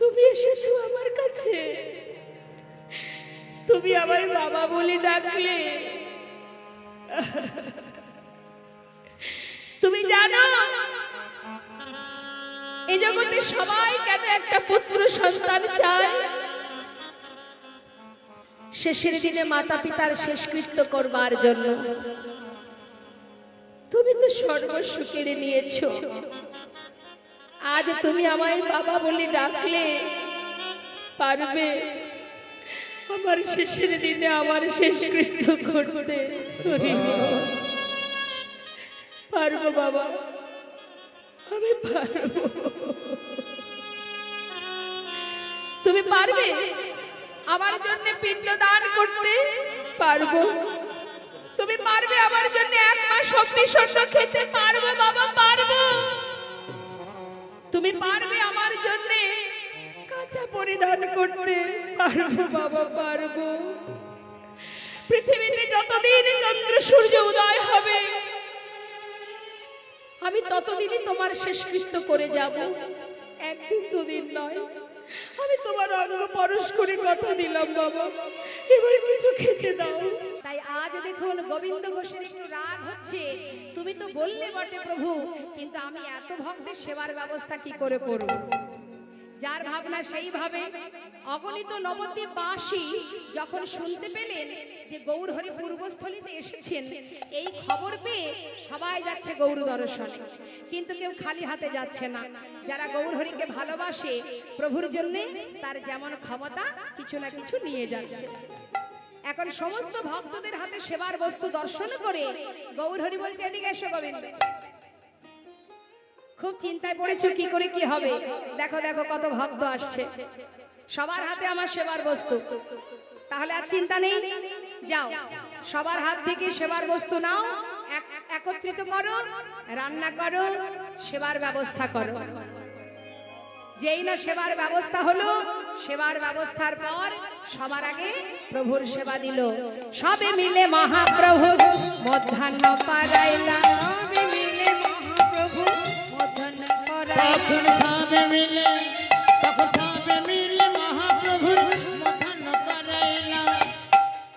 তুমি এসেছো আমার কাছে, তুমি আমায় বাবা বলে ডাকলে। তুমি জানো এই জগতে সবাই কেন একটা পুত্র সন্তান চায়? শেষের দিনে মাতা পিতার শেষকৃত্য করবার জন্য। তুমি তো সর্বস্ব কেড়ে নিয়েছো, আজ তুমি আমায় বাবা বলে ডাকলে। পারবে আমার শেষের দিনে আমার শেষকৃত্য করতে? পারবো বাবা, আমি পারবো। তুমি পারবে আমার জন্য পিণ্ডদান করতে? পারবো। তুমি পারবে আমার জন্য 1 মাস অগ্নিশস্য খেতে? পারবো বাবা, পারবো। তুমি পারবে আমার জন্য কাঁচা পরিধান করতে? পারবো বাবা, পারবো। পৃথিবীতে যতদিন চন্দ্র সূর্য উদয় হবে আমি ততদিনই তোমার শেষকৃত্য করে যাব। একদিন দুদিন নয়, আমি তোমার অঙ্গ পরশ করে কথা দিলাম বাবা, এবার কিছু খেতে দাও। তাই আজ দেখুন গোবিন্দ ঘোষের একটু রাগ হচ্ছে। তুমি তো বললে বটে প্রভু, কিন্তু আমি এত ভক্তের সেবার ব্যবস্থা কি করে করব? যার ভাবনা সেইভাবে। অগণিত নবদ্বীপবাসী যখন শুনতে পেলেন যে গৌরহরি পূর্বস্থলীতে এসেছেন, এই খবর পেয়ে সবাই যাচ্ছে গৌর দর্শনে, কিন্তু কেউ খালি হাতে যাচ্ছে না। যারা গৌরহরিকে ভালোবাসে, প্রভুর জন্য তার যেমন ক্ষমতা কিছু না কিছু নিয়ে যাচ্ছে। এখন সমস্ত ভক্তদের হাতে সেবার বস্তু দর্শন করে গৌরহরি বলছে, এদিকে এসো গোবিন্দ। খুব চিন্তায় পড়েছো কি করে কি হবে। দেখো দেখো কত ভক্ত আসছে, সবার হাতে আমার সেবার বস্তু। তাহলে আর চিন্তা নেই, যাও সবার হাত থেকে সেবার বস্তু নাও, একত্রিত করো, রান্না করো, সেবার ব্যবস্থা করো। যেই না সেবার ব্যবস্থা হলো, সেবার ব্যবস্থার পর সবার আগে প্রভুর সেবা দিল। সবে মিলে মহাপ্রভুর মধ্যাহ্ন পারাইলা। সবে মিলে মহাপ্রভু মধ্যাহ্ন পারাইলা।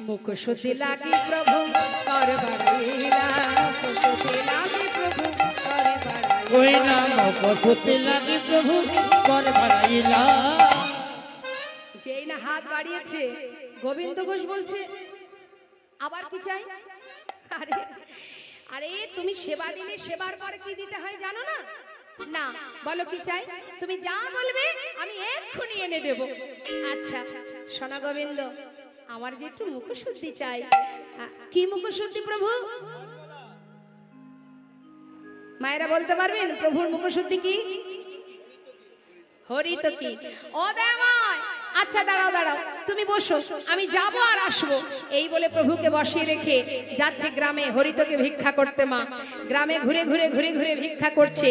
মুখশুদ্ধি লাগি প্রভু কর বাড়াইলা। মুখশুদ্ধি লাগি প্রভু কর বাড়াইলা। মুখশুদ্ধি লাগি প্রভু কর বাড়াইলা। যেই না হাত বাড়িয়েছে, গোবিন্দ ঘোষ বলছে, আবার কি চাই? আরে আরে তুমি সেবা দিলে সেবার পর কি দিতে হয় জানো না? না, বলো কি চাই? তুমি যা বলবে আমি এক্ষুনি এনে দেব। আচ্ছা শোনা গোবিন্দ, আমার যে একটু মুখশুদ্ধি চাই। কি মুখশুদ্ধি প্রভু? মায়েরা বলতে পারবেন প্রভুর মুখশুদ্ধি কি? হরিত কি? ও দয়াময়, আচ্ছা দাঁড়াও দাঁড়াও, তুমি বসো, আমি যাবো আর আসবো। এই বলে প্রভুকে বসিয়ে রেখে যাচ্ছে গ্রামে হরিতকে ভিক্ষা করতে। মা গ্রামে ঘুরে ঘুরে ঘুরে ঘুরে ভিক্ষা করছে।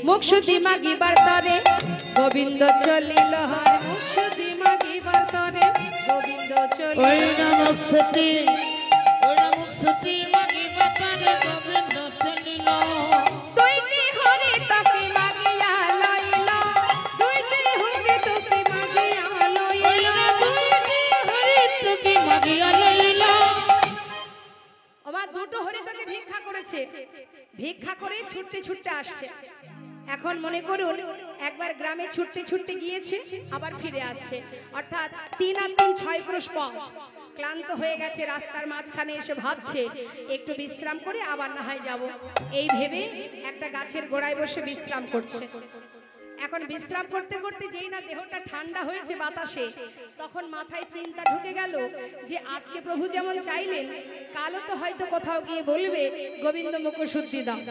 মুখশুদ্ধি মাগিবার তরে গোবিন্দ চলিল হয়। মুখশুদ্ধি মাগিবার তরে গোবিন্দ চলিল। ওই না মুখশুদ্ধি, ওই না মুখশুদ্ধি মাগিবার তরে গোবিন্দ চলিল। দুইটি হরিতকে মাগিয়া লইল। দুইটি হরিতকে মাগিয়া লইল। দুইটি হরিতকে মাগিয়া লইল। ওমা দুটো হরিতকে ভিক্ষা করেছে, ভিক্ষা করে ছুটতে ছুটতে আসছে। এখন মনে করুন একবার গ্রামে ছুটতে ছুটতে গিয়েছে, আবার ফিরে আসছে, অর্থাৎ 3 আর 3 6 ক্রোশ পথ। ক্লান্ত হয়ে গেছে, রাস্তার মাঝখানে এসে ভাবছে একটু বিশ্রাম করে আবার না হয় যাব। এই ভেবে একটা গাছের গোড়ায় বসে বিশ্রাম করছে। এখন বিশ্রাম করতে করতে যেই না দেহটা ঠান্ডা হয়েছে বাতাসে, তখন মাথায় চিন্তা ঢুকে গেল যে আজকে প্রভু যেমন চাইলেন, কালও তো হয়তো কোথাও গিয়ে বলবে গোবিন্দ মুখশুদ্ধি দাও।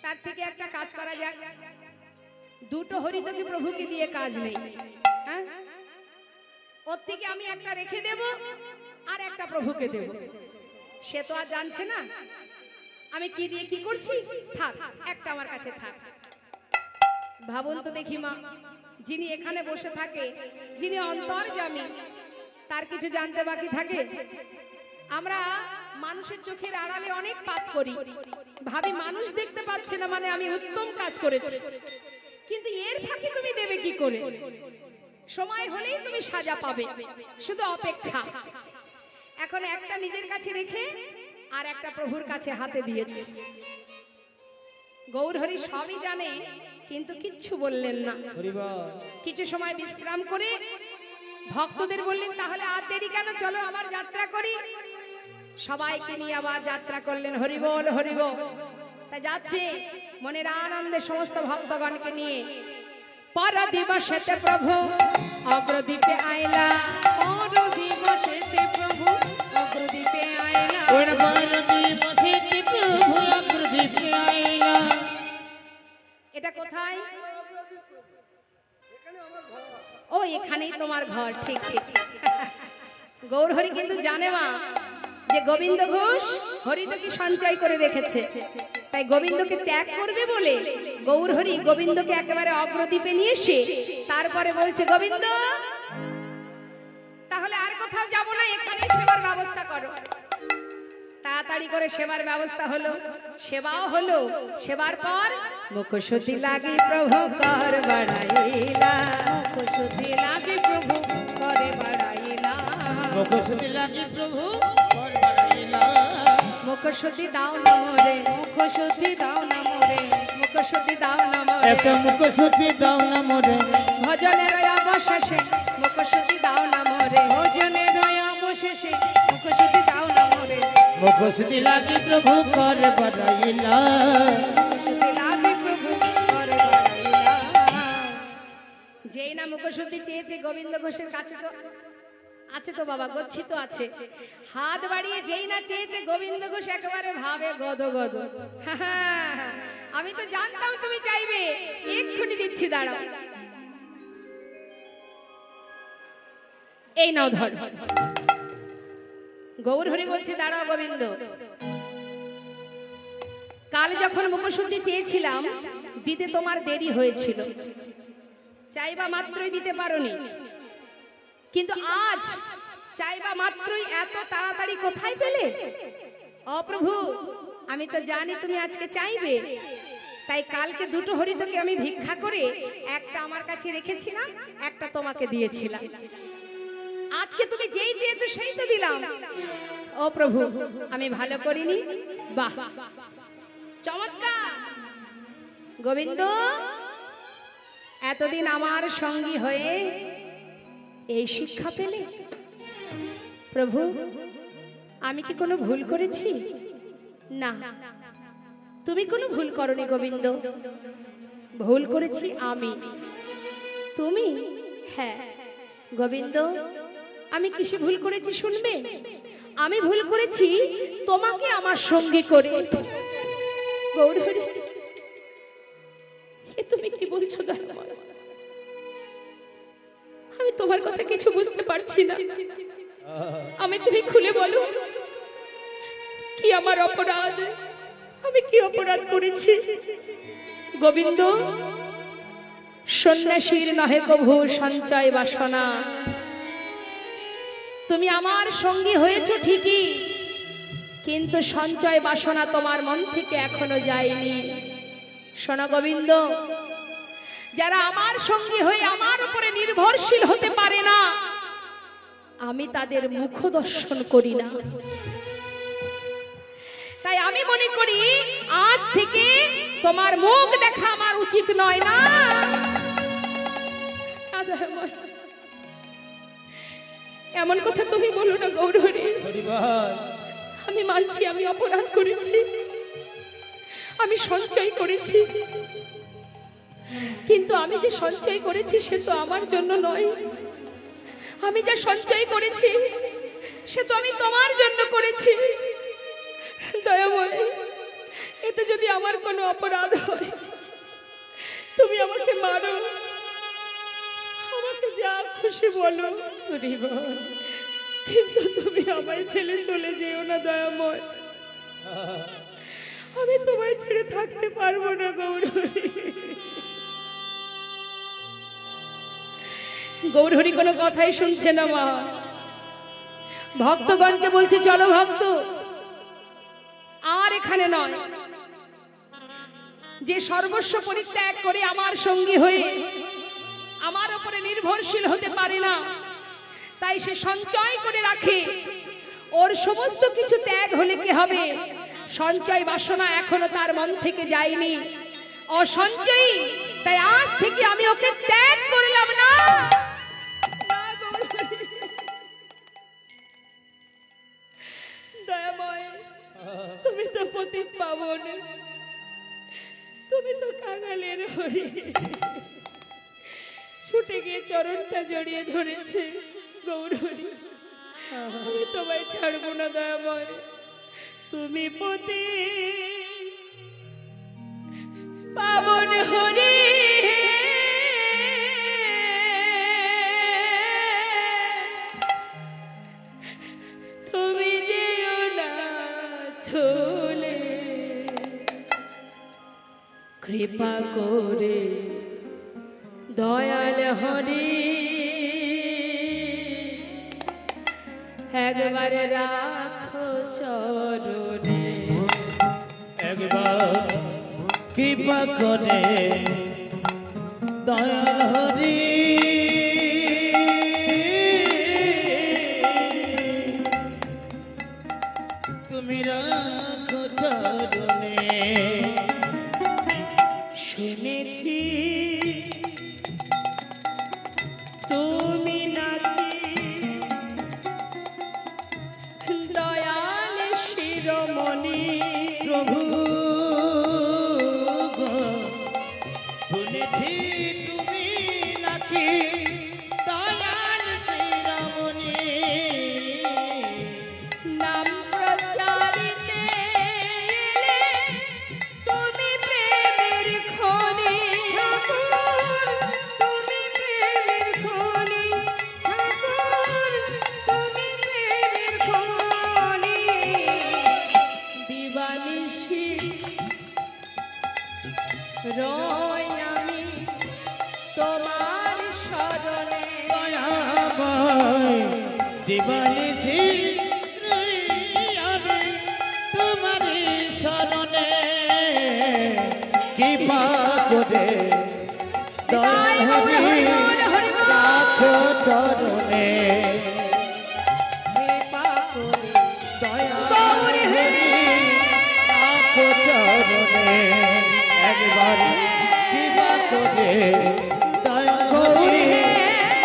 তার থেকে একটা কাজ করা যাক, দুটো হরিতকে প্রভুকে দিয়ে কাজ নেই, হ্যাঁ, ওর থেকে আমি একটা রেখে দেব আর একটা প্রভুকে দেব। সে তো আর জানছে না আমি কি দিয়ে কি করছি, থাক একটা আমার কাছে থাক। ভাবুন তো দেখি মা, যিনি এখানে বসে থাকে, যিনি অন্তর্যামী, তার কিছু জানতে বাকি থাকে? আমরা মানুষের চোখের আড়ালে অনেক পাপ করি, ভাবি মানুষ দেখতে পাচ্ছে না মানে আমি উত্তম কাজ করেছি। কিন্তু এর ফাঁকে তুমি দেবে কি করে? সময় হলেই তুমি সাজা পাবে, শুধু অপেক্ষা। এখন একটা নিজের কাছে রেখে আর একটা প্রভুর কাছে হাতে দিয়েছে। গৌরহরি সবই জানে, কিন্তু কিচ্ছু বললেন না। কিছু সময় বিশ্রাম করে ভক্তদের বললেন, তাহলে আর দেরি কেন, চলো আবার যাত্রা করি। সবাইকে নিয়ে আবার যাত্রা করলেন। হরিবল হরিবল। তা যাচ্ছে মনের আনন্দে সমস্ত ভক্তগণকে নিয়ে। পর দিবসেতে প্রভু অগ্রদীপে আইলা, পর দিবসেতে প্রভু অগ্রদীপে আইলা, এটা কোথায়? ও এখানেই তোমার ঘর। ঠিক ঠিক। গৌরহরি কিন্তু জানে মা যে গোবিন্দ ঘোষ হরিতকে সঞ্চয় করে রেখেছে, তাই গোবিন্দকে ত্যাগ করবে বলে গৌরহরি গোবিন্দকে একেবারে অগ্রদীপে নিয়ে এসে তারপরে বলছে, গোবিন্দ তাহলে আর কোথাও যাব না, এখানে সেবার ব্যবস্থা করো। তাড়াতাড়ি করে সেবার ব্যবস্থা হলো, সেবাও হলো। সেবার পর মুখশুদ্ধি লাগি প্রভু কর বাড়াইলা, মুখশুদ্ধি লাগি প্রভু করে বাড়াইলা, মুখশুদ্ধি লাগি প্রভু কর বাড়াইলা, মুখশুদ্ধি দাও না মোরে, মুখশুদ্ধি দাও না মোরে, মুখশুদ্ধি দাও না মোরে, একটা মুখশুদ্ধি দাও না মোরে, ভজনের অবশেষে মুখশুদ্ধি দাও না মোরে, ভজনের অবশেষে মুখশুদ্ধি দাও না মোরে, মুখশুদ্ধি লাগি প্রভু কর বাড়াইলা, মুখশুদ্ধি লাগি প্রভু কর বাড়াইলা। যেই না মুখশুদ্ধি চেয়েছে গোবিন্দ ঘোষের কাছে তো আছে, তো বাবা গচ্ছিত আছে, হাত বাড়িয়ে যেই না চেয়েছে গোবিন্দ ঘোষ একেবারে ভাবে গদ গদ। আমি তো জানতাম তুমি চাইবে, এক্ষুনি দিচ্ছি, দাঁড়াও। এই নাও ধর। গৌরহরি বলছে, দাঁড়াও গোবিন্দ, কাল যখন মুখশুদ্ধি চেয়েছিলাম দিতে তোমার দেরি হয়েছিল, চাইবা মাত্রই দিতে পারোনি, কিন্তু আজ চাইবা মাত্রই এত তাড়াতাড়ি কোথায় পেলে? অপ্রভু আমি তো জানি তুমি আজকে চাইবে, তাই কালকে দুটো হরিতকে আমি ভিক্ষা করে একটা আমার কাছে রেখেছিলাম, একটা তোমাকে দিয়েছিলাম। আজকে তুমি যেই চেয়েছো সেই তো দিলাম। ও প্রভু আমি ভালো করিনি? বাহ চমৎকার। গোবিন্দ এতদিন আমার সঙ্গী হয়ে এই শিক্ষা পেলে? প্রভু আমি কি কোনো ভুল করেছি? না তুমি কোনো ভুল করনি গোবিন্দ, ভুল করেছি আমি। তুমি? হ্যাঁ গোবিন্দ আমি কিসে ভুল করেছি শুনবে? আমি ভুল করেছি তোমাকে আমার সঙ্গী করে। গৌরহরি তুমি কি বলছো? আমি তোমার কথা কিছু বুঝতে পারছি না, আমি তুমি খুলে বলো কি আমার অপরাধ, আমি কি অপরাধ করেছি? গোবিন্দ সন্ন্যাসীর নহে কভু সঞ্চয় বাসনা, তুমি আমার সঙ্গী হয়েছো ঠিকই, কিন্তু সঞ্চয় বাসনা তোমার মন থেকে এখনো যায়নি। শোনো গোবিন্দ, যারা আমার সঙ্গী হয়ে আমার উপরে নির্ভরশীল হতে পারে না, আমি তাদের মুখ দর্শন করি না। তাই আমি মনে করি আজ থেকে তোমার মুখ দেখা আমার উচিত নয়। না এমন কথা তুমি বলো না গৌরহরি। আমি মানছি আমি অপরাধ করেছি, আমি সঞ্চয় করেছি, কিন্তু আমি যে সঞ্চয় করেছি সে তো আমার জন্য নয়। আমি যা সঞ্চয় করেছি সে তো আমি তোমার জন্য করেছি। দয়াময় এতে যদি আমার কোনো অপরাধ হয় তুমি আমাকে মারো, আমাকে যা খুশি বলো, কিন্তু তুমি আমায় ফেলে চলে যেও না দয়াময়। আমি তোমায় ছেড়ে থাকতে পারবো না গৌরহরি। গৌরহরি কোনো কথাই শুনছে না মা। ভক্তগণকে বলছে চলো ভক্ত, আর এখানে নয়, যে সর্বস্ব পরিত্যাগ করে আমার সঙ্গী হয়ে আমার উপরে নির্ভরশীল হতে পারে না, তাই সে সঞ্চয় করে রাখে। ওর সমস্ত কিছু ত্যাগ হলে কি হবে? সঞ্চয় বাসনা এখনো তার মন থেকে যায়নি, অসঞ্চয়ী। তাই আজ থেকে আমি ওকে ত্যাগ করলাম না। দয়াময়, তুমি তো পতিত পাবন, তুমি তো কাঙালের হরি। ছুটে গিয়ে চরণটা জড়িয়ে ধরেছে। গৌরহরি, আমি তোমায় ছাড়বো না দয়াময়। তুমি পতি পাবন হরি, তুমি যেও না চলে, কৃপা করে দয়াল হরি একবার রাখো চরণে, একবার কৃপা করে দয়াল হরি তুমি রাখো চরণে। শুনেছি তুমি নাকি দয়াল শিরোমণি। প্রভু শুনেছি তুমি নাকি দয়াল শিরোমণি। নাম প্রচারিতে তুমি প্রেমের খনি, তুমি প্রেমের খনি, তুমি প্রেমের খনি। দিবানিশি রয় আমি তোমার শরণে, দয়াময় দিবানিশি আমি তোমার শরণে। কৃপা করে দয়াল হরি রাখো চরণে। কৃপা করে দয়াল হরি রাখো চরণে। একবার কৃপা করে দয়াল হরি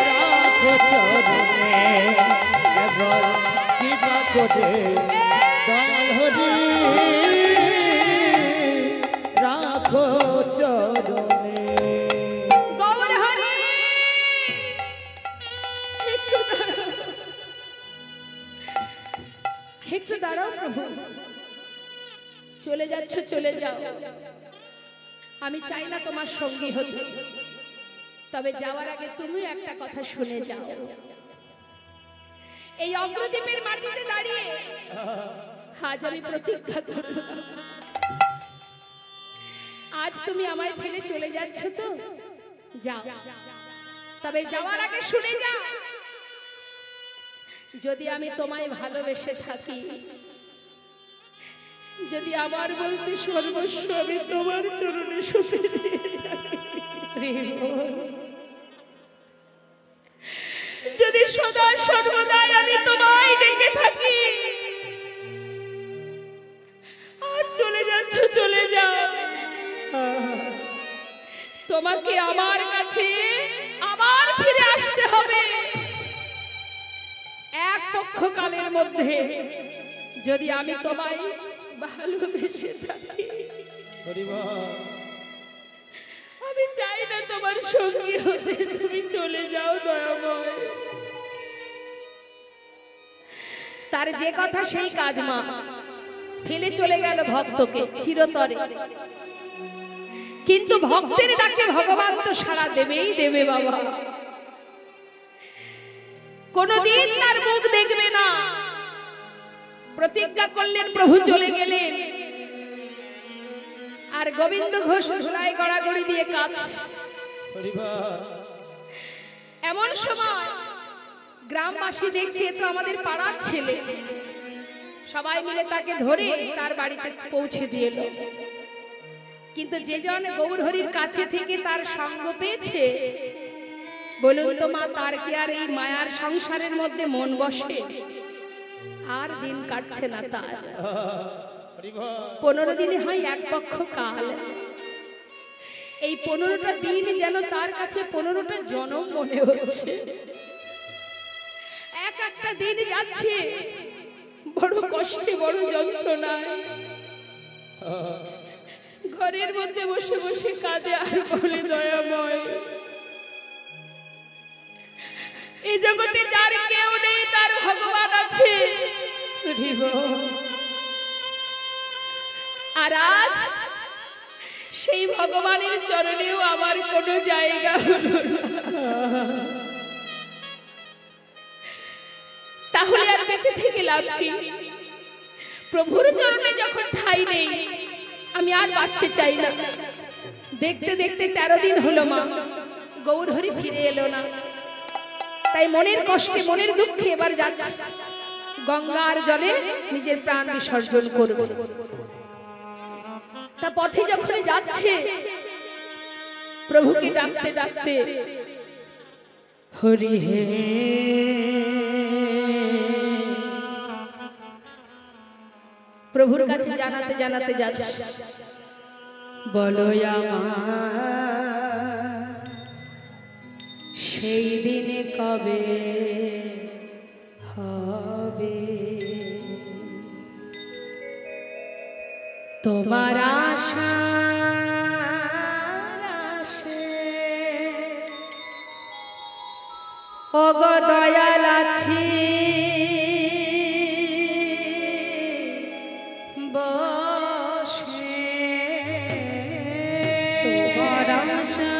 রাখো চরণে। একবার কৃপা করে দয়াল হরি রাখো চরণে। গৌর হরি। একটু দাঁড়াও প্রভু, চলে যাচ্ছ চলে যাও। আমি চাই না তোমার সঙ্গী হতে, তবে যাওয়ার আগে তুমি একটা কথা শুনে যাও। এই অগ্রদ্বীপের মাটিতে দাঁড়িয়ে আজ আমি প্রতিজ্ঞা করব, আজ তুমি আমায় ফেলে চলে যাচ্ছ তো যাও, তবে যাওয়ার আগে শুনে যাও, যদি আমি তোমায় ভালোবেসে থাকি, যদি আমার বলতে সর্বস্ব আমি তোমার চরণে সঁপে দিয়ে থাকি, যদি সদা সর্বদাই আমি তোমায় ডেকে থাকি, আর চলে যাচ্ছ চলে যাও, তোমাকে আমার কাছে আবার ফিরে আসতে হবে। এক পক্ষকালের মধ্যে যদি আমি তোমায় ভালোবেসে থাকি, আমি চাই না তোমার সঙ্গী হতে তুমি চলে যাও দয়াময়। তার যে কথা সেই কাজ মা, ফেলে চলে গেল ভক্তকে চিরতরে, কিন্তু ভক্তের ডাকে ভগবান তো সাড়া দেবেই দেবে বাবা। কোনদিন তার মুখ দেখবে না, প্রতিজ্ঞা করলেন প্রভু চলে গেলেন, আর গোবিন্দ ঘোষ ধুলায় গড়াগড়ি দিয়ে কাজ। এমন সময় গ্রামবাসী দেখছে তো আমাদের পাড়ার ছেলে, সবাই মিলে তাকে ধরে তার বাড়িতে পৌঁছে দিয়ে এলো। কিন্তু যে জন গৌর হরির কাছে থেকে তার সঙ্গ পেয়েছে, বলুন তো মা, তার কি আর এই মায়ার সংসারের মধ্যে মন বসে? আর দিন কাটছে না তার। 15 দিনে হয় এক পক্ষ কাল। এই 15টা দিন যেন তার কাছে 15টা জনম মনে হচ্ছে। এক একটা দিন যাচ্ছে বড় কষ্টে, বড় যন্ত্রণায়। ঘরের মধ্যে বসে বসে কাঁদে আর বলে, দয়াময়, এই জগতে যার কেউ নেই তার ভগবান আছে। আর আজ সেই ভগবানের চরণেও আমার কোনো জায়গা হলো না। তাহলে আর বেঁচে থেকে লাভ কি? প্রভুর চরণে যখন ঠাঁই নেই, আমি আর বাঁচতে চাই না। দেখতে দেখতে 13 দিন হলো মা, গৌর হরি ফিরে এলো না। তাই মনের কষ্টে, মনের দুঃখে এবার যাচ্ছে গঙ্গার জলে নিজের প্রাণ বিসর্জন করব। তা পথে যখন যাচ্ছে, প্রভুকে ডাকতে ডাকতে, হরি হে, প্রভুর কাছে জানাতে জানাতে যাচ্ছে, বলো আমার সেই দিনে কবে হবে? তোমার আশা ওগো দয়াল আছি বসে, তোমার আশা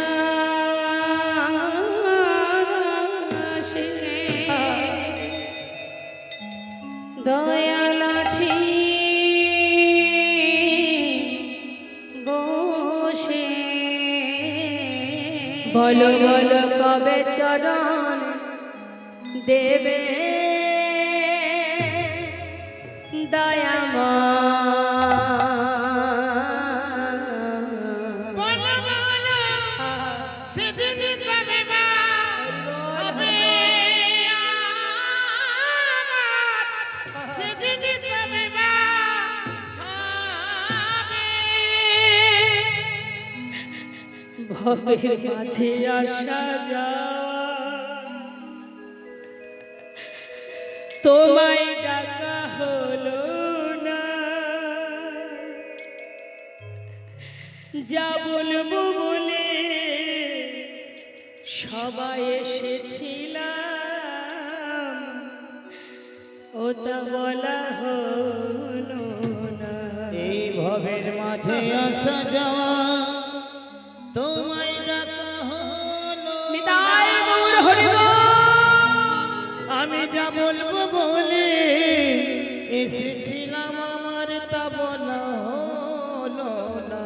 দয়াল আছি বসে, বলো বলো কবে চরণ দেবে দয়াময়? সেদিন কবে বা হবে আমার, সেদিন কবে বা হবে? ভবের মাঝে আসা যায়, তোমায় ডাকা হলো না। যা বলবো বলে সবাই এসেছিলাম, ওটা বলা হলো না। এই ভবের মাঝে আসা যাওয়া তোমায় ডাকা হলো না। নিতাই গৌর হরি বল। আমি যা বলবো বলে এসেছিলাম, আমার তা বলা হলো না।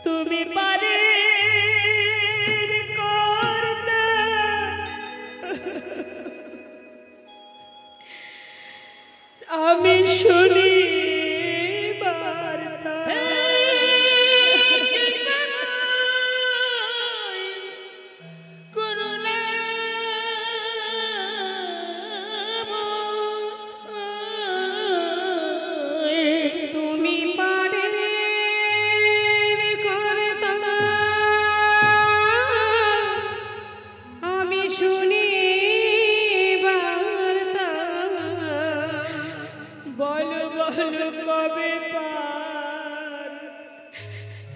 তুমি পারে করতে, আমি শুনি বার্তা। তুমি পারে করতে, আমি শুনি বার্তা। বলো বলো কবে পার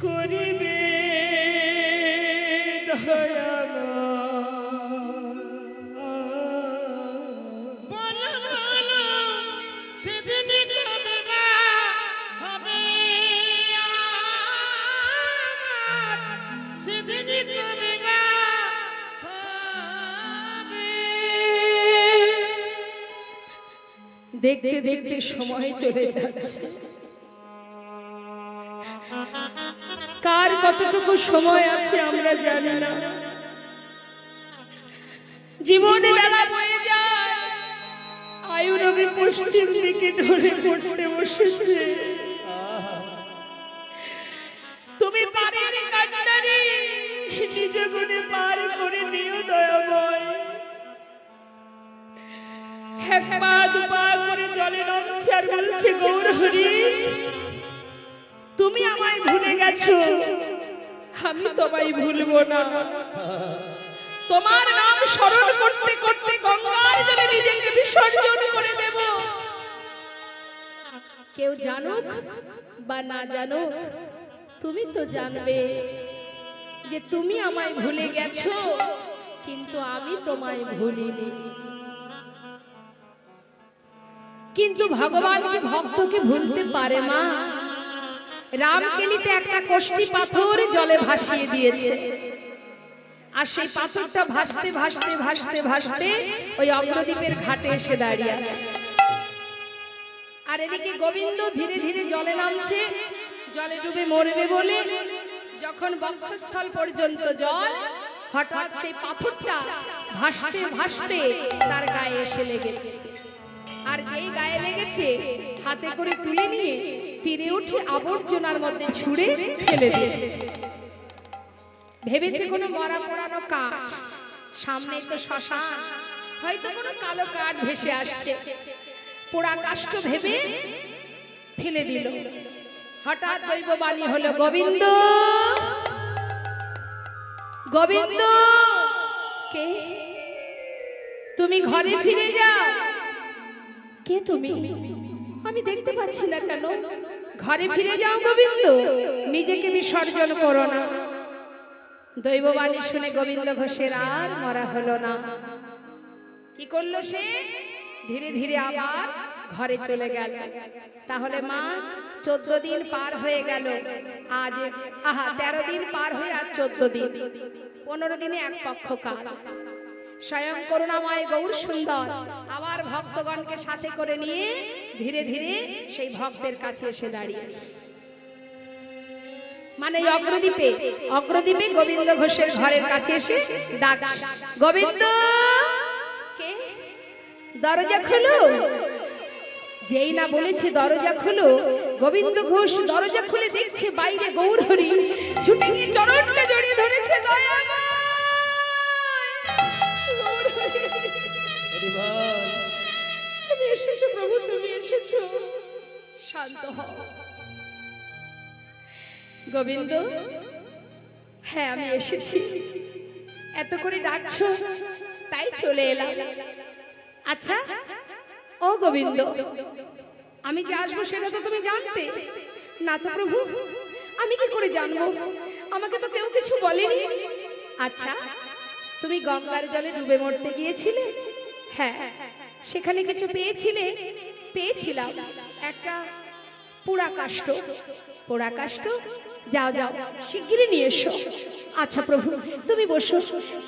করিবে সেদিন কবে বা হবে আমার, সেদিন কবে বা হবে? দেখতে দেখতে সময় চলে যাচ্ছে। কার কতটুকু সময় আছে আমরা জানি না। জীবনে বেলা বয়ে যায়, আয়ু রবি পশ্চিম দিকে ঢলে পড়তে বসেছে। নিজ গুণে পার করে নিও দয়াময়। এক পা দুপা করে জলে নামছে আর বলছে গৌর হরি তুমি আমায় ভুলে গেছো, আমি তোমায় ভুলবো না। তোমার নাম স্মরণ করতে করতে গঙ্গার জলে নিজেকে বিসর্জন করে দেব। কেউ জানুক বা না জানুক তুমি তো জানবে যে তুমি আমায় ভুলে গেছো, কিন্তু আমি তোমায় ভুলিনি। কিন্তু ভগবানকে ভক্তকে ভুলতে পারে মা? রামকেলিতে একটা কষ্টি পাথর জলে ভাসিয়ে দিয়েছে, আর সেই পাথরটা ভাসতে ভাসতে ভাসতে ভাসতে ওই অগ্রদ্বীপের ঘাটে এসে দাঁড়িয়ে আছে। আর এদিকে গোবিন্দ ধীরে ধীরে জলে নামছে, জলে ডুবে মরবে বলে যখন বক্ষস্থল পর্যন্ত জল, হঠাৎ সেই পাথরটা ভাসতে ভাসতে তার গায়ে এসে লেগেছে। আর যেই গায়ে লেগেছে হাতে করে তুলে নিয়ে তীরে উঠে আবর্জনার মধ্যে ছুঁড়ে ফেলে দিয়েছে। ভেবেছে কোনো মরা পোড়ানো কাঠ, সামনে তো শ্মশান, হয়তো কোনো কালো কাঠ ভেসে আসছে, পোড়া কাষ্ঠ ভেবে ফেলে দিল। হঠাৎ দৈববাণী হলো গোবিন্দ গোবিন্দ, কে তুমি ঘরে ফিরে যাও। কে তুমি? আমি দেখতে পাচ্ছি না কেন? ঘরে ফিরে যাও গোবিন্দ, নিজেকে বিসর্জন করো না। দৈববাণী শুনে গোবিন্দ ঘোষের আর মরা হলো না। কি করলো সে? ধীরে ধীরে আবার ঘরে চলে গেল। তাহলে মা 14 দিন পার হয়ে গেল, আজ 13 দিন পার হয়ে আজ 14 দিন, 15 দিনে এক পক্ষ কাল। স্বয়ং করুণাময় গৌর সুন্দর আবার ভক্তগণকে সাথে করে নিয়ে ধীরে ধীরে সেই ভক্তের কাছে এসে দাঁড়িয়েছে। মানে অগ্রদ্বীপে গোবিন্দ ঘোষের ঘরের কাছে এসে ডাকছে, গোবিন্দ কে? দরজা খোলো। যেই না বলেছে দরজা খোলো, গোবিন্দ ঘোষ দরজা খুলে দেখছে বাইরে গৌর হরি ছুটে গিয়ে চরণটা জড়িয়ে ধরেছে। তুমি এসেছো প্রভু, তুমি এসেছো, শান্ত হও। গোবিন্দ, হ্যাঁ আমি এসেছি, এত করে ডাকছো তাই চলে এলাম। আচ্ছা ও গোবিন্দ, আমি যে আসবো সেটা তো তুমি জানতে না? তো প্রভু, আমি কি করে জানবো? আমাকে তো কেউ কিছু বলেনি। আচ্ছা, তুমি গঙ্গার জলে ডুবে মরতে গিয়েছিলে? হ্যাঁ, সেখানে কিছু পেয়েছিলে? পেয়েছিলাম একটা পোড়া কাষ্ঠ। পোড়া কাষ্ঠ? যাও যাও শিগগিরই নিয়ে এসো। আচ্ছা প্রভু তুমি বসো।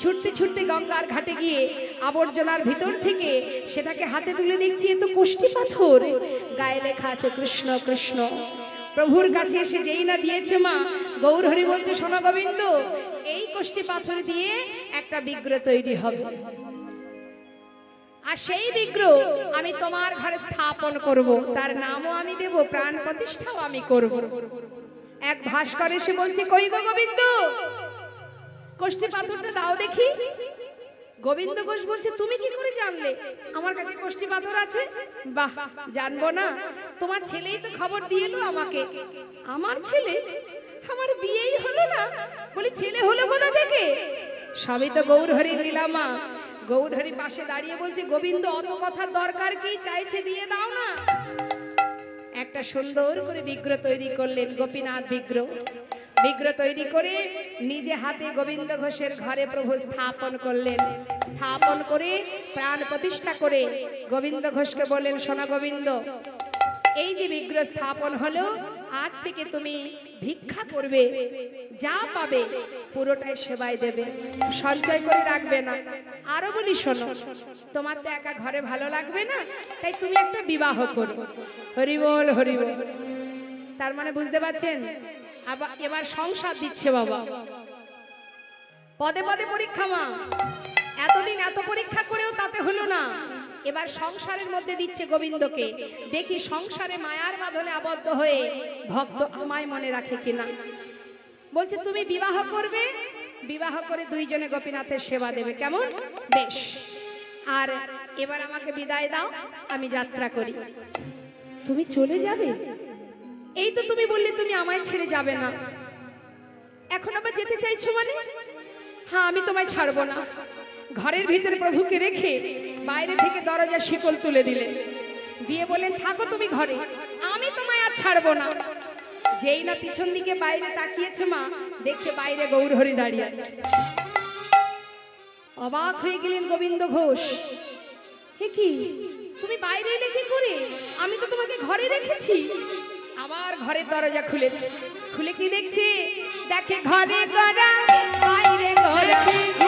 ছুটতে ছুটতে গঙ্গার ঘাটে গিয়ে আবর্জনার ভিতর থেকে সেটাকে হাতে তুলে দেখছি এ তো কষ্টি পাথর, গায়ে লেখা আছে কৃষ্ণ কৃষ্ণ। প্রভুর কাছে এসে যেই না দিয়েছে মা, গৌর হরি বলছে শোনো গোবিন্দ, এই কষ্টি পাথর দিয়ে একটা বিগ্রহ তৈরি হবে, আর সেই বিগ্রহ আমি তোমার ঘরে স্থাপন করব, তার নামও আমি দেব, প্রাণ প্রতিষ্ঠাও আমি করব। এক ভাস্কর এসে বলছে কই গো গোবিন্দ, কষ্টি পাথরটা দাও দেখি। গোবিন্দ ঘোষ বলছে তুমি কি করে জানলে আমার কাছে কষ্টি পাথর আছে? বাহ, জানবো না? তোমার ছেলেই তো খবর দিয়ে এলো আমাকে। আমার ছেলে? আমার বিয়েই হলো না, বলি ছেলে হলো কোথা থেকে? সবই তো গৌর হরির লীলা মা। গৌর হরি পাশে দাঁড়িয়ে বলছে গোবিন্দ অত কথার দরকার কি, চাইছে দিয়ে দাও না। একটা সুন্দর করে বিগ্রহ তৈরি করলেন, গোপীনাথ বিগ্রহ। বিগ্রহ তৈরি করে নিজে হাতে গোবিন্দ ঘোষের ঘরে প্রভু স্থাপন করলেন। স্থাপন করে প্রাণ প্রতিষ্ঠা করে গোবিন্দ ঘোষকে বললেন শোনো গোবিন্দ, এই যে বিগ্রহ স্থাপন হলো, আজ থেকে তুমি ভিক্ষা করবে, যা পাবে পুরোটাই সেবায় দেবে, সঞ্চয় করে রাখবে না। আরো বলি শোনো, তোমার তো একা ঘরে ভালো লাগবে না, তাই তুমি একটা বিবাহ করো। হরি বল হরি বল। তার মানে বুঝতে পারছেন, এবার সংসার দিচ্ছে বাবা। পদে পদে পরীক্ষা মা, এতদিন এত পরীক্ষা করেও তাতে হলো না, এবার সংসারের মধ্যে দিচ্ছে গোবিন্দকে। দেখি সংসারে মায়ার বাঁধনে আবদ্ধ হয়ে ভক্ত আমায় মনে রাখে কিনা। বলছে তুমি বিবাহ করবে, বিবাহ করে দুইজনে গোপীনাথের সেবা দেবে, কেমন? বেশ। আর এবার আমাকে বিদায় দাও, আমি যাত্রা করি। তুমি চলে যাবে? এই তো তুমি বললে তুমি আমায় ছেড়ে যাবে না, এখন আবার যেতে চাইছো মানে? হ্যাঁ, আমি তোমায় ছাড়বো না। ঘরের ভিতরে প্রভুকে রেখে বাইরে থেকে দরজার শিকল তুলে দিলেন, দিয়ে বলেন থাকো তুমি ঘরে, আমি তোমায় আর ছাড়বো না। যেই না পিছন দিকে বাইরে তাকিয়েছে মা, দেখছে বাইরে গৌরহরি দাঁড়িয়ে আছে। অবাক হয়ে গেলেন গোবিন্দ ঘোষ, হে কি, তুমি বাইরে এলে কি করে? আমি তো তোমাকে ঘরে রেখেছি। আবার ঘরের দরজা খুলেছে, খুলে কি দেখছে? দেখে ঘরে গড়া বাইরে গড়া,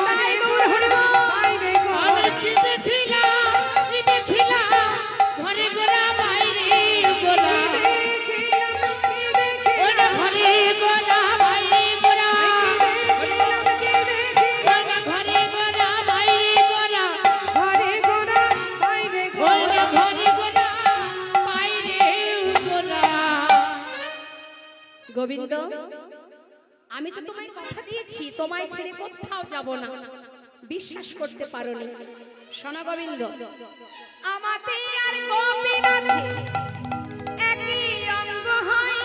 তাই গৌরহরি বাইরে গড়া। আমি কি দেখিলাম, কি দেখিলাম, ঘরে গোরা বাইরে গোরা, ওরা ঘরে গোরা বাইরে গোরা, ওরা ঘরে গোরা বাইরে গোরা, ঘরে গড়া বাইরে ওরা গড়া। ঘরে গোরা বাইরে গোরা। গোবিন্দ, আমি তো তোমায় কথা দিয়েছি তোমায় ছেড়ে কোথাও যাব না, বিশ্বাস করতে পারোনি। শোনো গোবিন্দ, আমাতে আর গোপীনাথে একই অঙ্গ হয়,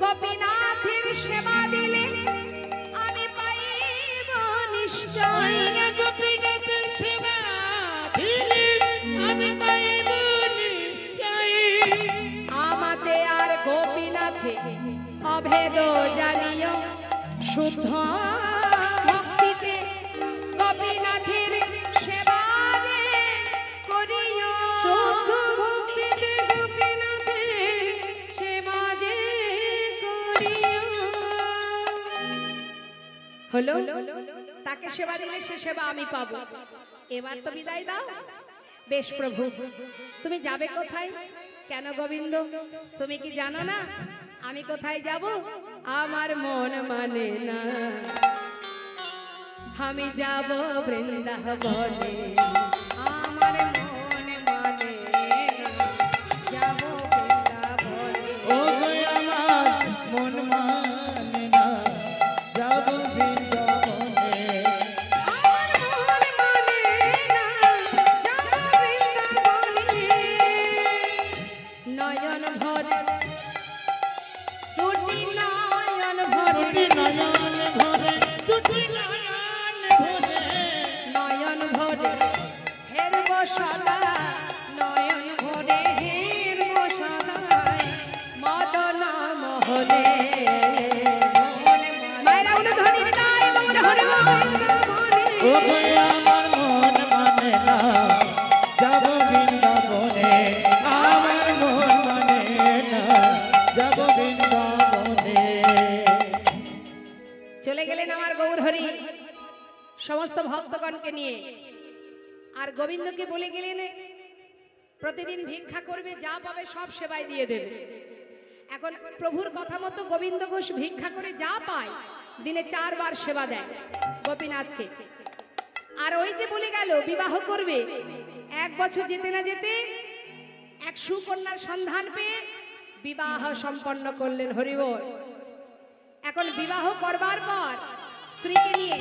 গোপীনাথের সেবা দিলে আমি পাইব নিশ্চয়। গোপীনাথের সেবা দিলে আমি পাইব নিশ্চয়। আমাতে আর গোপীনাথে অভেদ জানিও, শুদ্ধ ভক্তিতে গোপীনাথের সেবা যে করিও। শুদ্ধ ভক্তিতে গোপীনাথের সেবা যে করিও। হলো, তাকে সেবা দিলে সে সেবা আমি পাবো। এবার তো বিদায় দাও। বেশ প্রভু, তুমি যাবে কোথায়? কেন গোবিন্দ, তুমি কি জানো না আমি কোথায় যাব? আমার মন মানে না, আমি যাব বৃন্দাবনে। আমার মন মানে না, যাব বৃন্দাবনে। ও গো আমার মন মানে না, যাব বৃন্দাবনে। আমার মন মানে না, যাব বৃন্দাবনে। নয়ন ভরে দুটি নয়ন ভরে, দুটি নয়ন ভরে, দুটি নয়ন ভরে, নয়ন ভরে হেরব সদা, নয়ন ভরে হেরব সদাই মদন মোহনে। মায়েরা উলুধ্বনি দিতাই গৌর হরি বল। ও গো আমার মন মানে না, যাব বৃন্দাবনে। আমার মন মানে না, যাব বৃন্দাবনে। চলে গেলেন আমার গৌর হরি সমস্ত ভক্তগণকে নিয়ে। আর গোবিন্দকে বলে গেলেন প্রতিদিন ভিক্ষা করবে, যা পাবে সব সেবায় দিয়ে দেবে। এখন প্রভুর কথা মতো গোবিন্দ ঘোষ ভিক্ষা করে যা পায় দিনে 4 বার সেবা দেয় গোপীনাথকে। আর ওই যে বলে গেল বিবাহ করবে, 1 বছর যেতে না যেতে এক সুকন্যার সন্ধান পেয়ে বিবাহ সম্পন্ন করলেন। হরিবল। এখন বিবাহ করবার পর স্ত্রীকে নিয়ে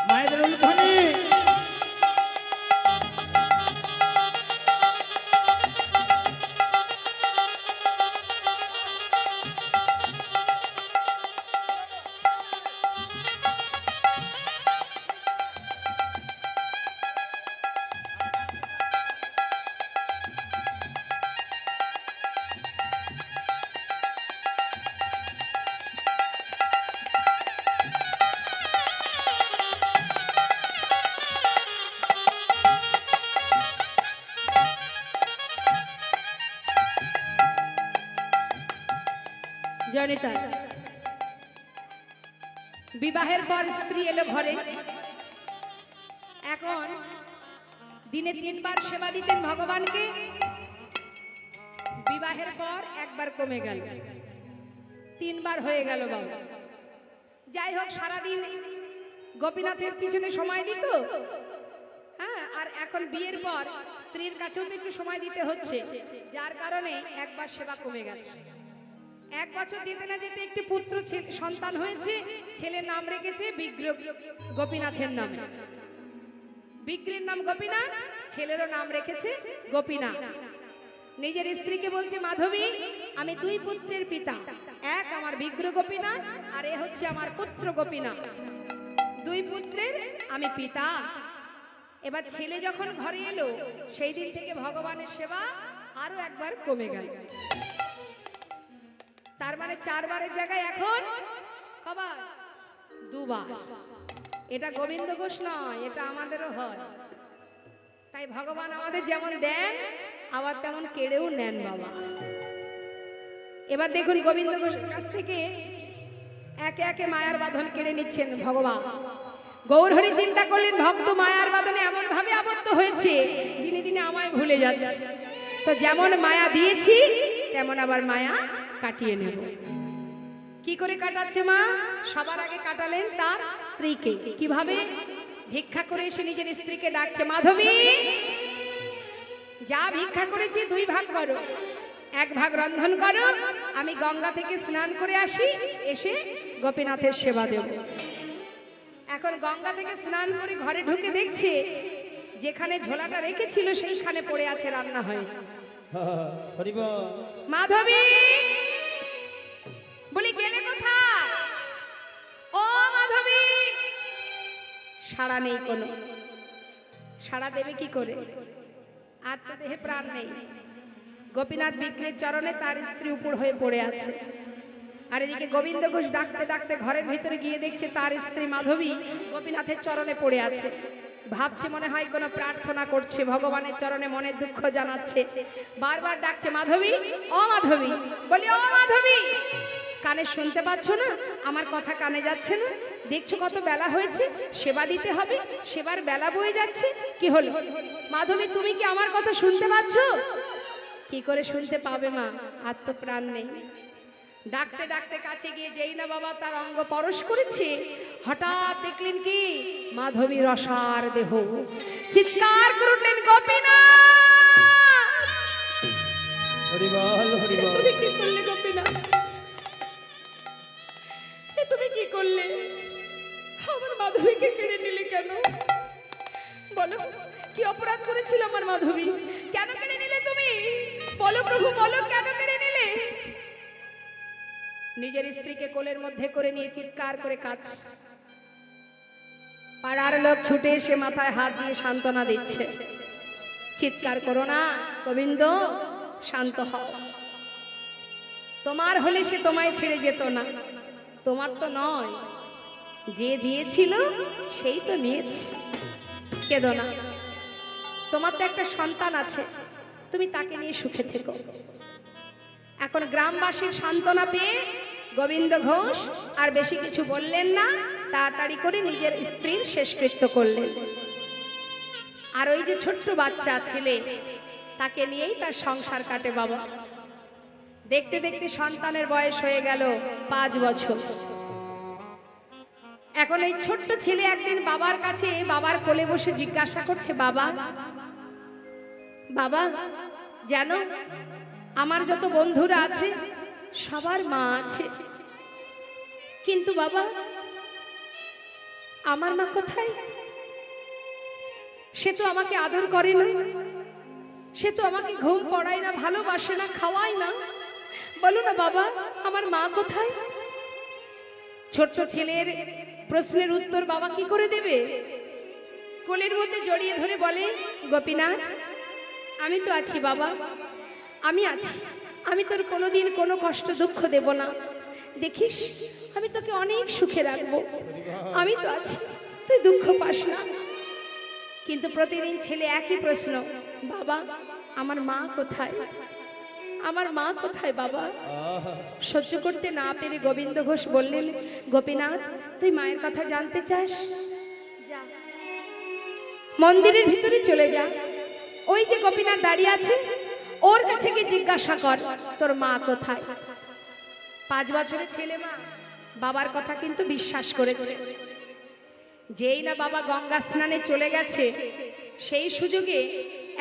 মায়েদের উলুধ্বনি। জনিতা বিবাহের পর স্ত্রী এলো ঘরে। এখন দিনে 3 বার সেবা দিতেন ভগবানকে, বিবাহের পর 1 বার কমে গেল, 3 বার হয়ে গেল বাবা। যাই হোক, সারাদিন গোপীনাথের পিছনে সময় দিত। হ্যাঁ, আর এখন বিয়ের পর স্ত্রীর কাছেও তো একটু সময় দিতে হচ্ছে, যার কারণে 1 বার সেবা কমে গেছে। 1 বছর যেতে না যেতে একটি পুত্র সন্তান হয়েছে, ছেলের নাম রেখেছে বিগ্রহ গোপীনাথের নামে। বিগ্রহের নাম গোপীনাথ, ছেলেরও নাম রেখেছে গোপীনাথ। নিজের স্ত্রীকে বলছে, মাধবী আমি 2 পুত্রের পিতা, এক আমার বিগ্রহ গোপীনাথ আর এ হচ্ছে আমার পুত্র গোপীনাথ, 2 পুত্রের আমি পিতা। এবার ছেলে যখন ঘরে এলো, সেই দিন থেকে ভগবানের সেবা আরো একবার কমে গেল। তার মানে 4 বারের জায়গায় এখন কবার? 2 বার। এটা গোবিন্দ ঘোষ নয়, এটা আমাদেরও হয়। তাই ভগবান আমাদের যেমন দেন আবার তেমন কেড়েও নেন বাবা। এবার দেখুন গোবিন্দ ঘোষের কাছ থেকে একে একে মায়ার বাঁধন কেড়ে নিচ্ছেন ভগবান। গৌরহরি চিন্তা করলেন, ভক্ত মায়ার বাঁধনে এমন ভাবে আবদ্ধ হয়েছে, দিনে দিনে আমায় ভুলে যাচ্ছে। তো যেমন মায়া দিয়েছি তেমন আবার মায়া কাটিয়ে নেব। কি করে কাটাচ্ছে মা? সবার আগে কাটালেন তার স্ত্রীকে। কিভাবে? ভিক্ষা করে এসে নিজের স্ত্রীকে ডাকছে, মাধবী যা ভিক্ষা করেছি 2 ভাগ করো, 1 ভাগ রন্ধন করো, আমি গঙ্গা থেকে স্নান করে আসি, এসে গোপীনাথের সেবা দেব। এখন গঙ্গা থেকে স্নান করে ঘরে ঢুকে দেখছে যেখানে ঝোলাটা রেখেছিল সেইখানে পড়ে আছে, রান্না হয়। মাধবী বলি, গেলে কোথায়? ও মাধবী, সাড়া নেই কোনো। সাড়া দেবে কি করে? আত্মদেহে প্রাণ নেই। গোপীনাথ বিগ্রহের চরণে তার স্ত্রী উপর হয়ে পড়ে আছে। আর এদিকে গোবিন্দ ঘোষ ডাকতে ডাকতে ঘরের ভিতরে গিয়ে দেখছে তার স্ত্রী মাধবী গোপীনাথের চরণে পড়ে আছে। ভাবছে মনে হয় কোনো প্রার্থনা করছে, ভগবানের চরণে মনের দুঃখ জানাচ্ছে। বারবার ডাকছে, মাধবী ও মাধবী। বলি, ও মাধবী কানে শুনতে পাচ্ছ না? আমার কথা কানে যাচ্ছে না? দেখছো কত বেলা হয়েছে, সেবা দিতে হবে, সেবার বেলা বয়ে যাচ্ছে। কি হলো মাধবী, তুমি কি আমার কথা শুনতে পাচ্ছ? কি করে শুনতে পাবে মা, আত্মপ্রাণ নেই। ডাকতে ডাকতে কাছে গিয়ে যেই না বাবা তার অঙ্গ পরশ করেছে, হঠাৎ দেখলেন কি মাধবী রসার দেহ। চিৎকার করে উঠলেন, গোপীনাথ! হরিবল হরিবল। তুমি কি করলে গোপীনাথ? তুমি কি করলে? আমার মাধবীকে কেড়ে নিলে কেন? বলো, কি অপরাধ করেছিল আমার মাধবী? কেন কেড়ে নিলে তুমি? বলো প্রভু, বলো কেন কেড়ে নিলে? নিজের স্ত্রীকে কোলের মধ্যে করে নিয়ে চিৎকার করে কাঁদছে। পাড়ার লোক ছুটে এসে মাথায় হাত দিয়ে সান্ত্বনা দিচ্ছে। চিৎকার করো না গোবিন্দ, শান্ত হও। তোমার হলে সে তোমায় ছেড়ে যেত না, তোমার তো নয়। যে দিয়েছিল সেই তো নিয়েছে। কেঁদো না, তোমার তো একটা সন্তান আছে, তুমি তাকে নিয়ে সুখে থেকো। এখন গ্রামবাসীর সান্ত্বনা পেয়ে গোবিন্দ ঘোষ আর বেশি কিছু বললেন না, তাড়াতাড়ি করে নিজের স্ত্রীর শেষকৃত্য করলেন। আর ওই যে ছোট্ট বাচ্চা ছেলে, তাকে নিয়েই তার সংসার কাটে বাবা। দেখতে দেখতে সন্তানের বয়স হয়ে গেল 5 বছর। এখন এই ছোট্ট ছেলে একদিন বাবার কাছে, বাবার কোলে বসে জিজ্ঞাসা করছে, বাবা বাবা জানো আমার যত বন্ধুরা আছে সবার মা আছে, কিন্তু বাবা আমার মা কোথায়? সে তো আমাকে আদর করে না, সে তো আমাকে ঘুম পড়ায় না, ভালোবাসে না, খাওয়ায় না। বলো না বাবা, আমার মা কোথায়? ছোট্ট ছেলের প্রশ্নের উত্তর বাবা কি করে দেবে? কোলের মধ্যে জড়িয়ে ধরে বলে, গোপীনাথ আমি তো আছি বাবা, আমি আছি, আমি তোর কোনোদিন কোনো কষ্ট দুঃখ দেব না। দেখিস আমি তোকে অনেক সুখে রাখবো, আমি তো আছি, তুই দুঃখ পাস না। কিন্তু প্রতিদিন ছেলে একই প্রশ্ন, বাবা আমার মা কোথায়? আমার মা কোথায় বাবা? সহ্য করতে না পেরে গোবিন্দ ঘোষ বললেন, গোপীনাথ তুই মায়ের কথা জানতে চাস? যা মন্দিরের ভিতরে চলে যা, ওই যে গোপীনাথ দাঁড়িয়ে আছে ওর কাছে গিয়ে জিজ্ঞাসা কর তোর মা কোথায়। 5 বছরের ছেলে মা বাবার কথা কিন্তু বিশ্বাস করেছে। যেই না বাবা গঙ্গা স্নানে চলে গেছে, সেই সুযোগে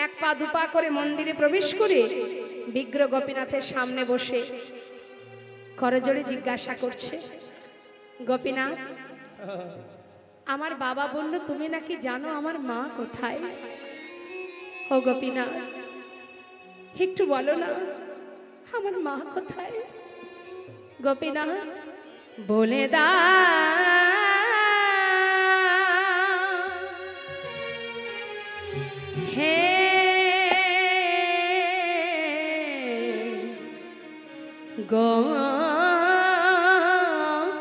1 পা 2 পা করে মন্দিরে প্রবেশ করে বিগ্রহ গোপীনাথের সামনে বসে করজোড়ে জিজ্ঞাসা করছে, গোপীনাথ, আমার বাবা বলল তুমি নাকি জানো আমার মা কোথায়? ও গোপীনাথ, একটু বলো না আমার মা কোথায়? গোপীনাথ বলে দা হে গোপীনাথ,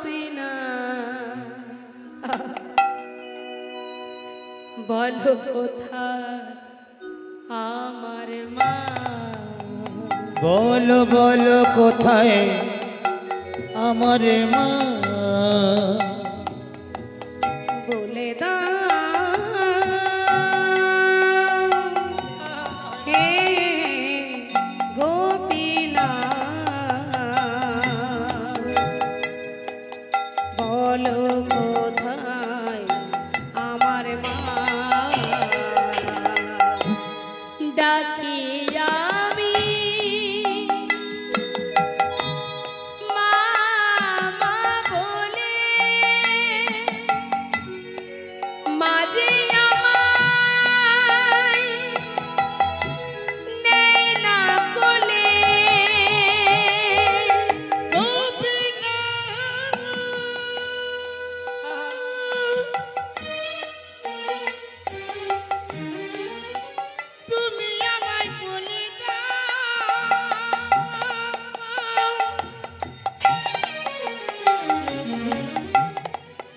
বলো কোথায় আমার মা? বলো বলো কোথায় আমার মা? বলে দাও হে গোপীনাথ, বলো কোথায় আমার মা? ডাকি আমি মা মা বলে, মাঝে আমায় নেয় না কোলে। তুমি আমায় বলে দাও,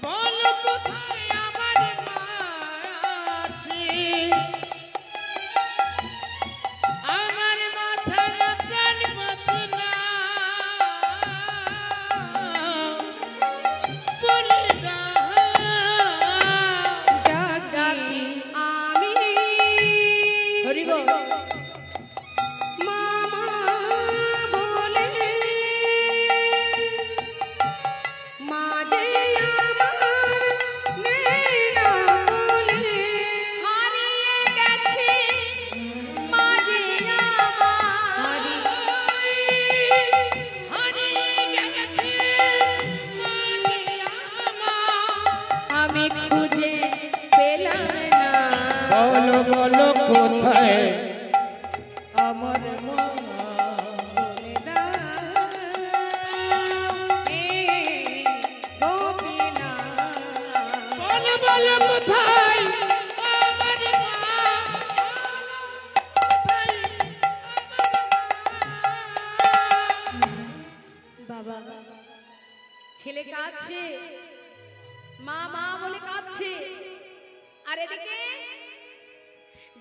বলো কোথায় আমার মা আছে? আমার মাথার প্রাণ বাঁচে না, বলে দাও। ডাকি আমি হরি বল মামা বলে, মাঝে আমার নেই না কোলে। হারিয়ে গেছে মাঝে আমার, হারিয়ে গেছে মাঝে আমার, আমি খুঁজে পেলাম না। বলো বলো কোথায় আমার মা? বলে দাও হে গোপীনাথ, বলো বলো কোথায় আমার মা? বাবা ছেলে কাঁদছে, মা মা বলে কাঁদছে। আর এদিকে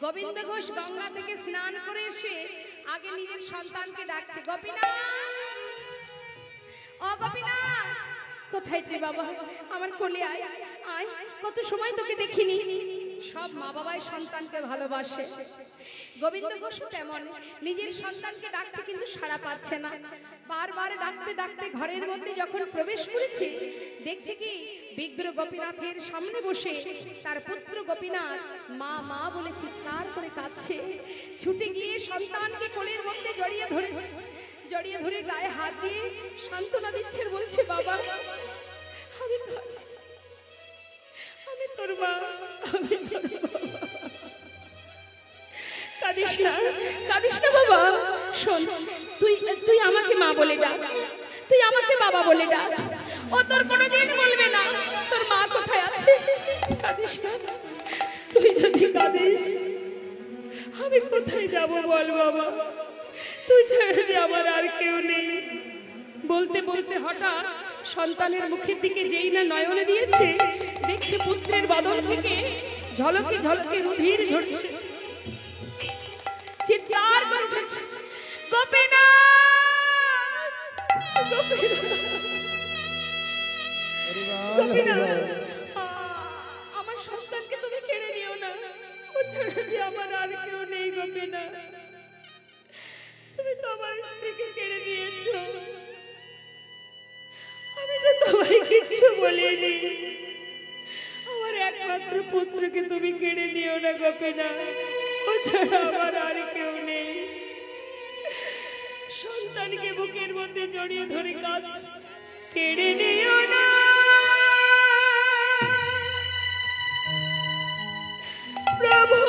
গোবিন্দ ঘোষ গঙ্গা থেকে স্নান করে এসে আগে নিজের সন্তানকে ডাকছে, গোপীনাথ, ও গোপীনাথ, কোথায় তুই বাবা? আমার কোলে আয় আয়, কত সময় তোকে দেখিনি। সব মা বাবাই সন্তানকে ভালোবাসে। গোবিন্দ ঘোষ তেমন নিজের সন্তানকে ডাকছে কিন্তু সাড়া পাচ্ছে না। বারবার ডাকতে ডাকতে ঘরের মধ্যে যখন প্রবেশ করেছে, দেখছে কি বিগ্র গোপীনাথের সামনে বসে তার পুত্র গোপীনাথ মা মা বলে চিৎকার করে কাঁদছে। ছুটে গিয়ে সন্তানকে কোলের মধ্যে জড়িয়ে ধরেছে, জড়িয়ে ধরে গায়ে হাত দিয়ে সান্ত্বনা দিচ্ছে, বলছে বাবা আমি কাঁদছি, আমি তোর মা, আমি তোর বাবা। কাঁদিস না, কাঁদিস না বাবা। শোন, তুই তুই আমাকে মা বলে ডাক, তুই আমাকে বাবা বলে ডাক। ও তোর কোনোদিন বলবে না তোর মা কোথায় আছে। কাঁদিস না, তুই যদি কাঁদিস আমি কোথায় যাব বল বাবা? তুই ছেড়ে যে আমার আর কেউ নেই। বলতে বলতে হঠাৎ সন্তানের মুখের দিকে যেই না নয়নে দিয়েছে, দেখছে পুত্রের বদন থেকে ঝলকে ঝলকে রুধির ঝরছে। চিৎকার করে উঠেছে, গোপীনাথ, গোপীনাথ, আমার সন্তানকে তুমি কেড়ে নিও না, ও ছাড়া যে আমার আর কেউ নেই। গোপীনাথ, তুমি তো আমার স্ত্রীকে কেড়ে নিয়েছো, আমি তো তোমায় কিচ্ছু বলিনি। আমার একমাত্র পুত্রকে তুমি কেড়ে নিও না গোপীনাথ, ও ছাড়া আমার আর কেউ নেই। সন্তানকে বুকের মধ্যে জড়িয়ে ধরে কাজ কেড়ে নিও না প্রভু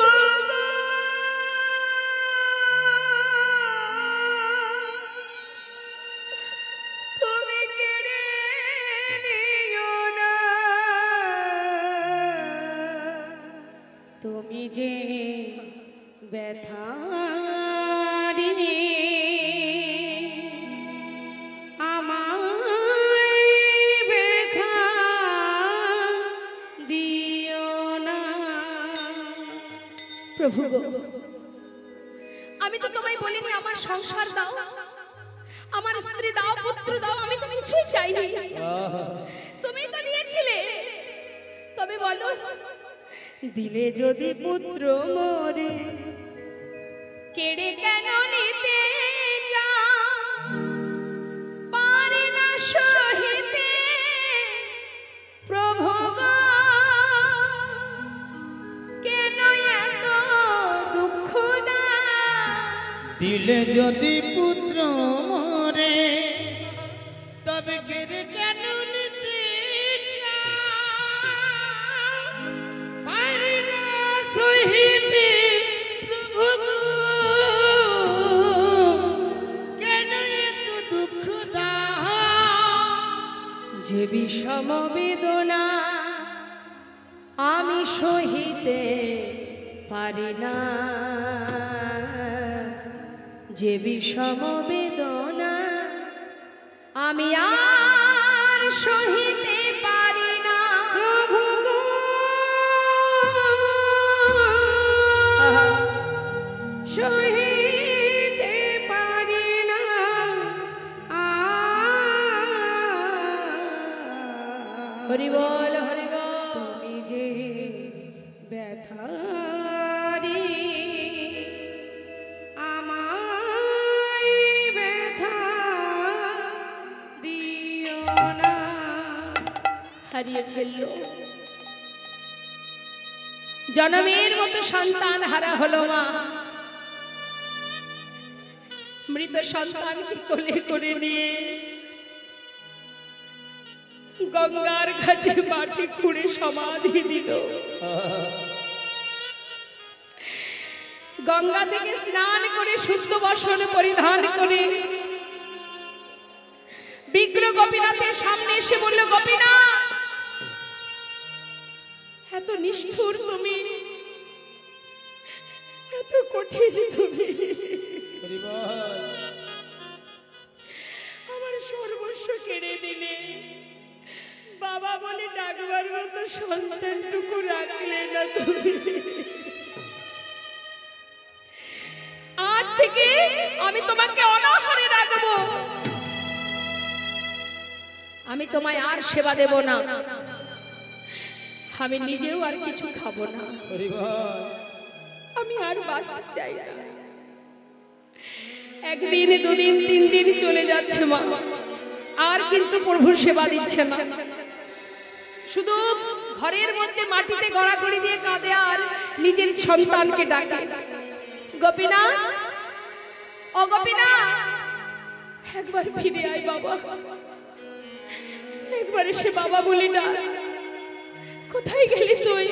তুমি কেড়ে নিও না তুমি যে ব্যথা প্রভু গো, আমি তো তোমায় বলিনি আমার সংসার দাও, আমার স্ত্রী দাও, পুত্র দাও, আমি তো কিছুই চাইনি, তুমি তো দিয়েছিলে। তবে বলো, দিলে যদি পুত্র মোরে কেড়ে কেন নিতে চাও, পারি না সহিতে প্রভু গো, দিলে যদি পুত্র মরে তবে কেড়ে কেন নিতে পারি না সহিতে প্রভু কেন এত দুঃখ দাও, যে বিষম বেদনা আমি সহিতে পারি না, যে বিষম বেদনা আমি আর সহিতে পারি না প্রভু গো, সহিতে পারি না হরি বল হরি বল, তুমি যে ব্যথা হারিয়ে ফেললো, জনমের মতো সন্তান হারা হলো মা, মৃত সন্তানকে কোলে করে নিয়ে গঙ্গার ঘাটে মাটি খুঁড়ে সমাধি দিল। গঙ্গা থেকে স্নান করে শুদ্ধ বসন পরিধান করে বিগ্রহ গোপীনাথের সামনে এসে বলল, গোপীনাথ এত নিষ্ঠুর তুমি, এত কঠিন তুমি, আমার সর্বস্ব কেড়ে দিলে, বাবা বলে ডাকবার মতো সন্তানটুকু রাখলে না তুমি, আজ থেকে আমি তোমাকে অনাহারে রাখবো, আমি তোমায় আর সেবা দেব না, আমি নিজেও আর কিছু খাবো না, আমি আর বাঁচতে চাই না। একদিন দুদিন তিন দিন চলে যাচ্ছে মা, আর কিন্তু প্রভু সেবা দিচ্ছে না, শুধু ঘরের মধ্যে মাটিতে গড়াগড়ি দিয়ে কাঁদে আর নিজের সন্তানকে ডাকে, গোপীনাথ ও গোপীনাথ একবার ফিরে আয় বাবা, একবার এসে বাবা বলি না, কোথায় গেলি তুই,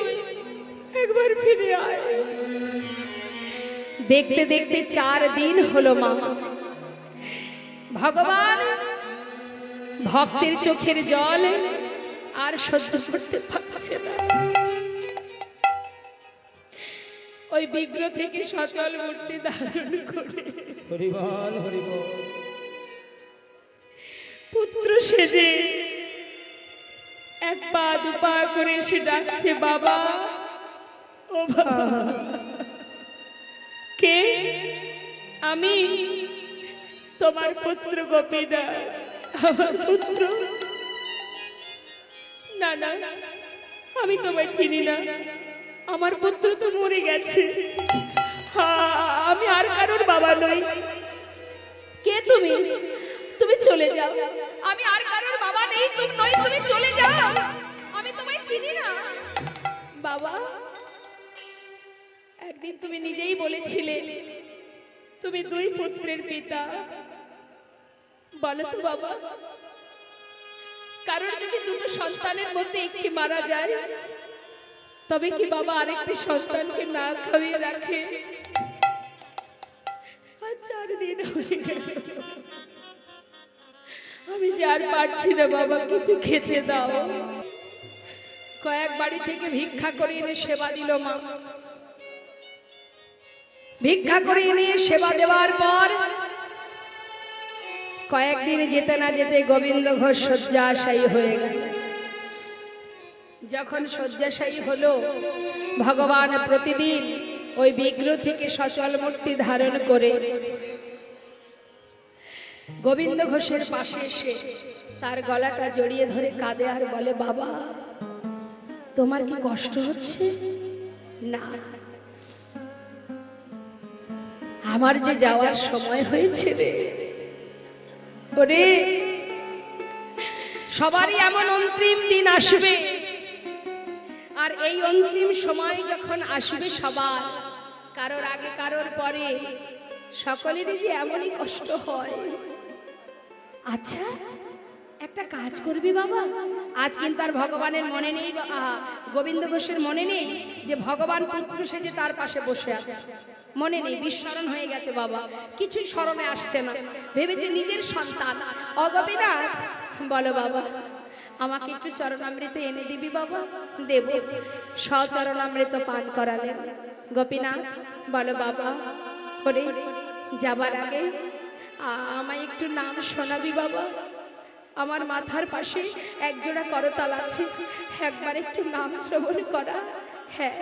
একবার ফিরে আয়। দেখতে দেখতে 4 দিন হলো মা, ভগবান ভক্তের চোখের জল আর সহ্য করতে পারছে না, ওই বিগ্রহ থেকে সচল মূর্তি ধারণ করে হরিবল হরিবল পুত্র সেজে 1 পা 2 পা করে সে ডাকছে, বাবা ও বাবা। কে? আমি তোমার পুত্র গোপীনাথ, আমার পুত্র। না না, আমি তোমায় চিনি না, আমার পুত্র তো মরে গেছে, আমি আর কারোর বাবা নই। কে তুমি? তুমি চলে যাও, আমি আর কারোর বাবা নেই, তুমি নই, তুমি চলে যাও, আমি তোমায় চিনি না। বাবা, একদিন তুমি নিজেই বলেছিলে তুমি 2 পুত্রের পিতা, বলো তো বাবা, কারোর যদি দুটো সন্তানের মধ্যে একটি মারা যায়, তবে কি বাবা আরেকটি সন্তানকে না খাইয়ে রাখে? আর 4 দিন হয়ে গেল, আমি যে আর পারছি না বাবা, কিছু খেতে দাও। কয়েক বাড়ি থেকে ভিক্ষা করে এনে সেবা দিল মা। ভিক্ষা করে এনে সেবা দেওয়ার পর কয়েকদিন যেতে না যেতে গোবিন্দ ঘোষ শয্যাশায়ী হয়ে গেল। যখন শয্যাশায়ী হলো, ভগবান প্রতিদিন ওই বিগ্রহ থেকে সচল মূর্তি ধারণ করে গোবিন্দ ঘোষের পাশে এসে তার গলাটা জড়িয়ে ধরে কাঁদে আর বলে, বাবা তোমার কি কষ্ট হচ্ছে? না, আমার যে যাওয়ার সময় হয়েছে রে। ওরে, সবারই এমন অন্তিম দিন আসবে, আর এই অন্তিম সময় যখন আসবে সবার, কারোর আগে কারোর পরে, সকলেরই যে এমনই কষ্ট হয়। আচ্ছা একটা কাজ করবি বাবা, আজ কিন্তু আর ভগবানের মনে নেই, গোবিন্দ ঘোষের মনে নেই যে ভগবান পুত্র সেজে তার পাশে বসে আছে, মনে নেই, বিস্মরণ হয়ে গেছে বাবা, কিছুই স্মরণে আসছে না। ভেবেছে নিজের সন্তান। অগোপীনাথ, বলো বাবা আমাকে একটু চরণামৃত এনে দিবি বাবা? দেব। সচরণামৃত পান করালেন। গোপীনাথ বলো বাবা, করে যাবার আগে আমায় একটু নাম শোনাবি বাবা? আমার মাথার পাশে একজোড়া করতাল আছে, একবার একটু নাম শ্রবণ করা। হ্যাঁ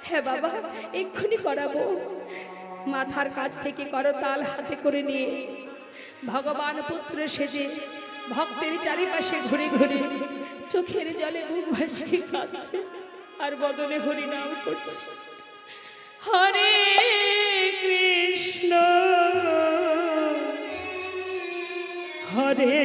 হ্যাঁ বাবা, এক্ষুনি করাবো। মাথার কাছ থেকে করতাল হাতে করে নিয়ে ভগবান পুত্র সেজে ভক্তের চারিপাশে ঘুরে ঘুরে চোখের জলে মুখ ভাসিয়ে কাঁদছে আর বদনে হরিনাম করছে। হরে কৃষ্ণ হরে